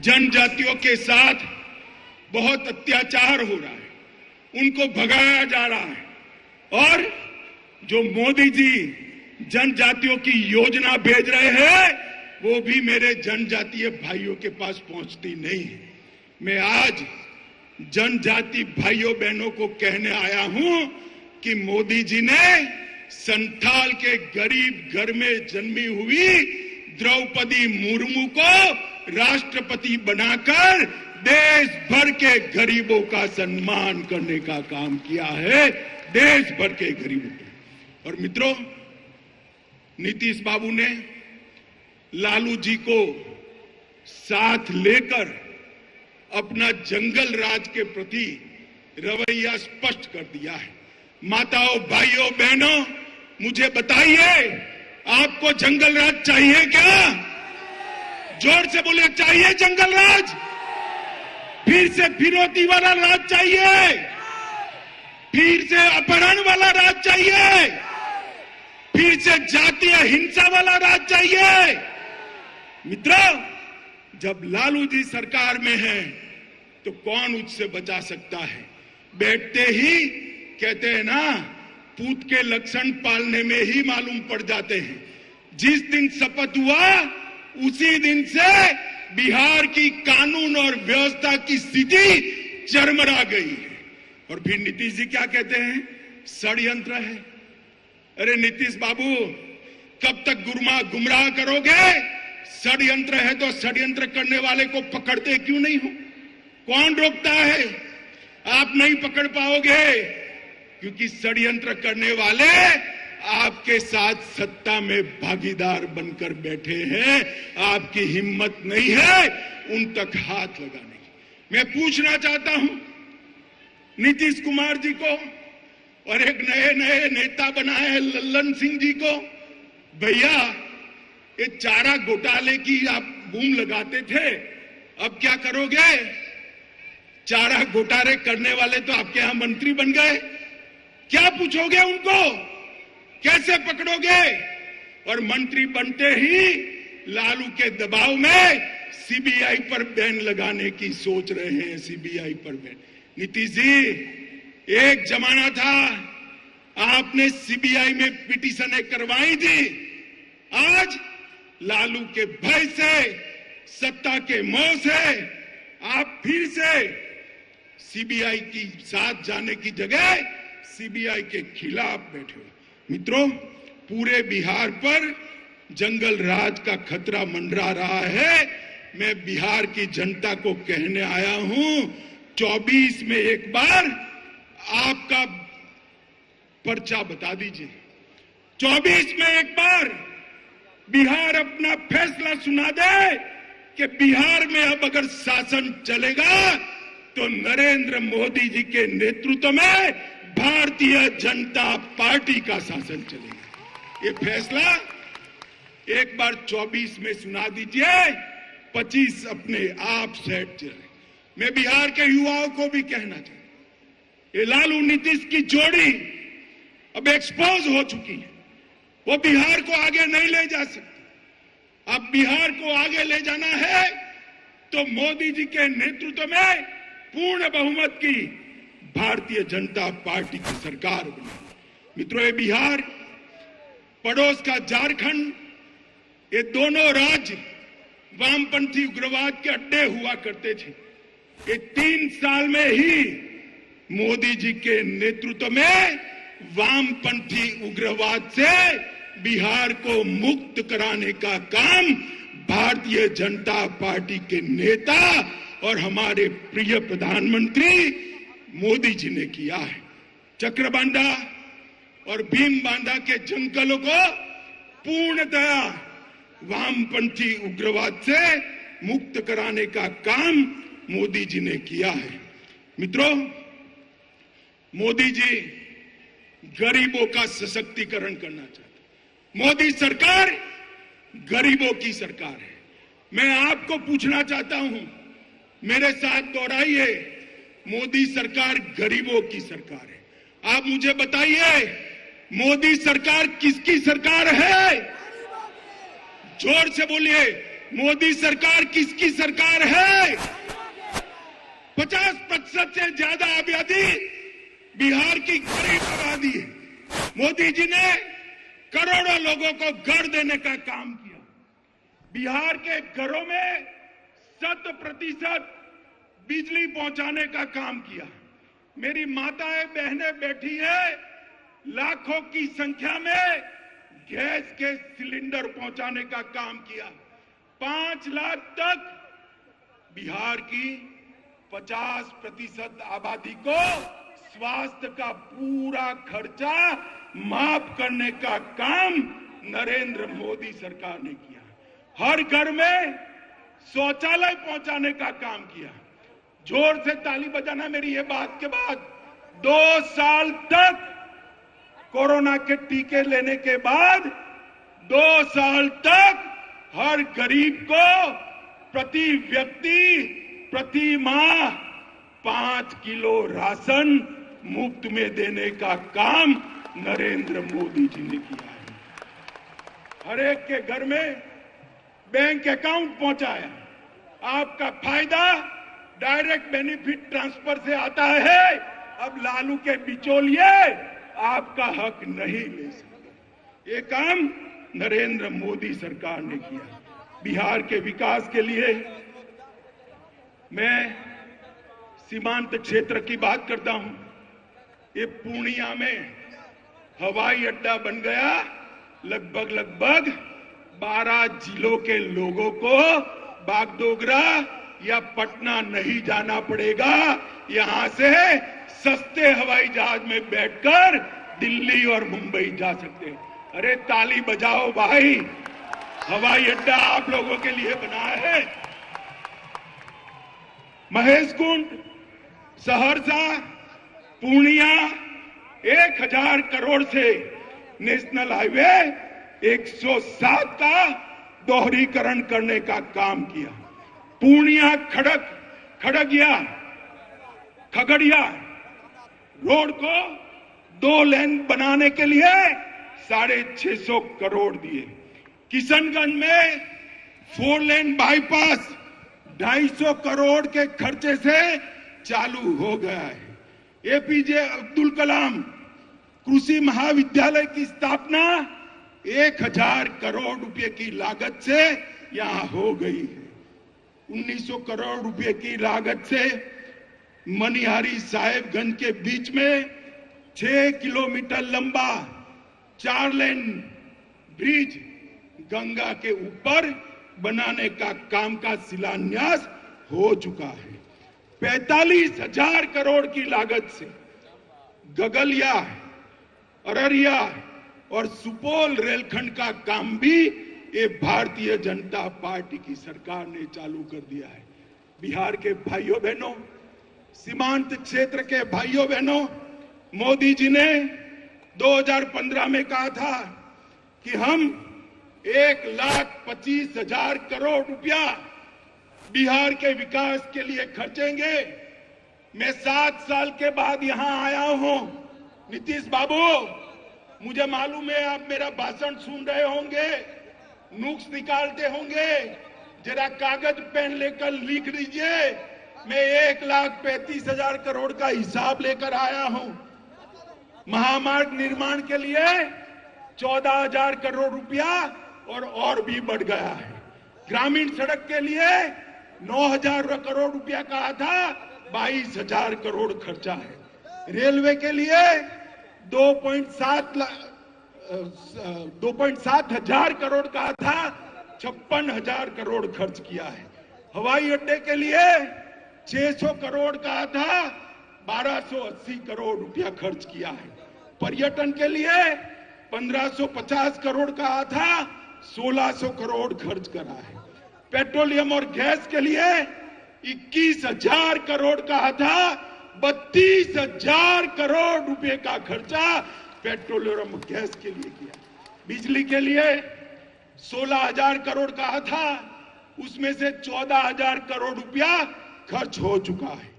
जनजातियों के साथ बहुत अत्याचार हो रहा है, उनको भगाया जा रहा है और जो मोदी जी जनजातियों की योजना भेज रहे हैं वो भी मेरे जनजातीय भाइयों के पास पहुंचती नहीं है। मैं आज जनजाति भाइयों बहनों को कहने आया हूं कि मोदी जी ने संथाल के गरीब घर में जन्मी हुई द्रौपदी मुर्मू को राष्ट्रपति बनाकर देश भर के गरीबों का सम्मान करने का काम किया है, देश भर के गरीबों का। और मित्रों, नीतीश बाबू ने लालू जी को साथ लेकर अपना जंगल राज के प्रति रवैया स्पष्ट कर दिया है। माताओं, भाइयों, बहनों, मुझे बताइए, आपको जंगल राज चाहिए क्या? जोर से बोले, चाहिए जंगल राज? फिर से फिरौती वाला राज चाहिए? फिर से अपहरण वाला राज चाहिए? फिर से जातीय हिंसा वाला राज चाहिए? मित्रों, जब लालू जी सरकार में है तो कौन उससे बचा सकता है? बैठते ही कहते हैं ना, पूत के लक्षण पालने में ही मालूम पड़ जाते हैं। जिस दिन शपथ हुआ उसी दिन से बिहार की कानून और व्यवस्था की स्थिति चरमरा गई है। और फिर नीतीश जी क्या कहते हैं? षड्यंत्र है। अरे नीतीश बाबू, कब तक गुमराह करोगे? षड्यंत्र है तो षड्यंत्र करने वाले को पकड़ते क्यों नहीं हो? कौन रोकता है? आप नहीं पकड़ पाओगे क्योंकि षड्यंत्र करने वाले आपके साथ सत्ता में भागीदार बनकर बैठे हैं। आपकी हिम्मत नहीं है उन तक हाथ लगाने की। मैं पूछना चाहता हूं नीतीश कुमार जी को और एक नए नए नेता बनाए हैं लल्लन सिंह जी को, भैया ये चारा घोटाले की आप बूम लगाते थे, अब क्या करोगे? चारा घोटाले करने वाले तो आपके यहां मंत्री बन गए, क्या पूछोगे उनको? कैसे पकड़ोगे? और मंत्री बनते ही लालू के दबाव में सीबीआई पर बैन लगाने की सोच रहे हैं। सीबीआई पर बैन। नीतीश जी, एक जमाना था आपने सीबीआई में पिटीशनें करवाई थी, आज लालू के भय से, सत्ता के मोह से आप फिर से सीबीआई की साथ जाने की जगह सीबीआई के खिलाफ बैठे हो। मित्रों, पूरे बिहार पर जंगल राज का खतरा मंडरा रहा है। मैं बिहार की जनता को कहने आया हूं, 24 में एक बार आपका पर्चा बता दीजिए। 24 में एक बार बिहार अपना फैसला सुना दे कि बिहार में अब अगर शासन चलेगा तो नरेंद्र मोदी जी के नेतृत्व में भारतीय जनता पार्टी का शासन चलेगा। ये फैसला एक बार 24 में सुना दीजिए, 25 अपने आप सेट चले। मैं बिहार के युवाओं को भी कहना चाहता हूं, ये लालू नीतीश की जोड़ी अब एक्सपोज हो चुकी है। वो बिहार को आगे नहीं ले जा सकती। अब बिहार को आगे ले जाना है तो मोदी जी के नेतृत्व में पूर्ण बहुमत की भारतीय जनता पार्टी की सरकार बनी। मित्रों, ये बिहार, पड़ोस का झारखंड, ये दोनों राज्य वामपंथी उग्रवाद के अड्डे हुआ करते थे। ये 3 साल में ही मोदी जी के नेतृत्व में वामपंथी उग्रवाद से बिहार को मुक्त कराने का काम भारतीय जनता पार्टी के नेता और हमारे प्रिय प्रधानमंत्री मोदी जी ने किया है। चक्रबांडा और भीमबांधा के जंगलों को पूर्णतया वामपंथी उग्रवाद से मुक्त कराने का काम मोदी जी ने किया है। मित्रों, मोदी जी गरीबों का सशक्तिकरण करना चाहते। मोदी सरकार गरीबों की सरकार है। मैं आपको पूछना चाहता हूं, मेरे साथ दोहराइए, मोदी सरकार गरीबों की सरकार है। आप मुझे बताइए, मोदी सरकार किसकी सरकार है? जोर से बोलिए, मोदी सरकार किसकी सरकार है? 50% से ज्यादा आबादी बिहार की गरीब आबादी है। मोदी जी ने करोड़ों लोगों को घर देने का काम किया। बिहार के घरों में 100% बिजली पहुंचाने का काम किया। मेरी माताएं बहनें बैठी है, लाखों की संख्या में गैस के सिलेंडर पहुंचाने का काम किया। 5 लाख तक बिहार की 50% आबादी को स्वास्थ्य का पूरा खर्चा माफ करने का काम नरेंद्र मोदी सरकार ने किया। हर घर में शौचालय पहुंचाने का काम किया। जोर से ताली बजाना मेरी ये बात के बाद। 2 साल तक कोरोना के टीके लेने के बाद 2 साल तक हर गरीब को प्रति व्यक्ति प्रति माह 5 किलो राशन मुफ्त में देने का काम नरेंद्र मोदी जी ने किया है। हर एक के घर में बैंक अकाउंट पहुंचाया। आपका फायदा डायरेक्ट बेनिफिट ट्रांसफर से आता है। अब लालू के बिचौलिए आपका हक नहीं ले सकते। ये काम नरेंद्र मोदी सरकार ने किया। बिहार के विकास के लिए मैं सीमांत क्षेत्र की बात करता हूं। ये पूर्णिया में हवाई अड्डा बन गया। लगभग 12 जिलों के लोगों को बागडोगरा या पटना नहीं जाना पड़ेगा। यहां से सस्ते हवाई जहाज में बैठकर दिल्ली और मुंबई जा सकते हैं। अरे ताली बजाओ भाई, हवाई अड्डा आप लोगों के लिए बना है। महेशकुंड, सहरसा, पूर्णिया 1000 करोड़ से नेशनल हाईवे 107 का दोहरीकरण करने का काम किया। पूर्णिया खगड़िया रोड को 2 लेन बनाने के लिए 650 करोड़ दिए। किशनगंज में 4 लेन बाईपास 250 करोड़ के खर्चे से चालू हो गया है। एपीजे अब्दुल कलाम कृषि महाविद्यालय की स्थापना 1000 करोड़ रुपए की लागत से यहां हो गई है। 1900 करोड़ रुपए की लागत से मनिहारी साहेबगंज के बीच में 6 किलोमीटर लंबा 4 लेन ब्रिज गंगा के ऊपर बनाने का काम का शिलान्यास हो चुका है। 45,000 करोड़ की लागत से गगलिया, अररिया और सुपौल रेलखंड का काम भी ये भारतीय जनता पार्टी की सरकार ने चालू कर दिया है। बिहार के भाइयों बहनों, सीमांत क्षेत्र के भाइयों बहनों, मोदी जी ने 2015 में कहा था कि हम 1,25,000 करोड़ रुपया बिहार के विकास के लिए खर्चेंगे। मैं 7 साल के बाद यहां आया हूं। नीतीश बाबू, मुझे मालूम है आप मेरा भाषण सुन रहे होंगे, नुक्स निकालते होंगे। जरा कागज पेन लेकर लिख लीजिए। मैं 1,35,000 करोड़ का हिसाब लेकर आया हूं। महामार्ग निर्माण के लिए 14,000 करोड़ रुपया और भी बढ़ गया है। ग्रामीण सड़क के लिए 9,000 करोड़ रुपया कहा था, 22,000 करोड़ खर्चा है। रेलवे के लिए 2.7 हजार करोड़ कहा था, 56,000 करोड़ खर्च किया है। हवाई अड्डे के लिए 600 करोड़ कहा था, 1280 करोड़ रुपया खर्च किया है। पर्यटन के लिए 1550 करोड़ कहा था, 1600 करोड़ खर्च करा है। पेट्रोलियम और गैस के लिए 21,000 करोड़ कहा था, 32,000 करोड़ रुपए का खर्चा पेट्रोलियम और गैस के लिए किया। बिजली के लिए 16,000 करोड़ कहा था, उसमें से 14,000 करोड़ रुपया खर्च हो चुका है।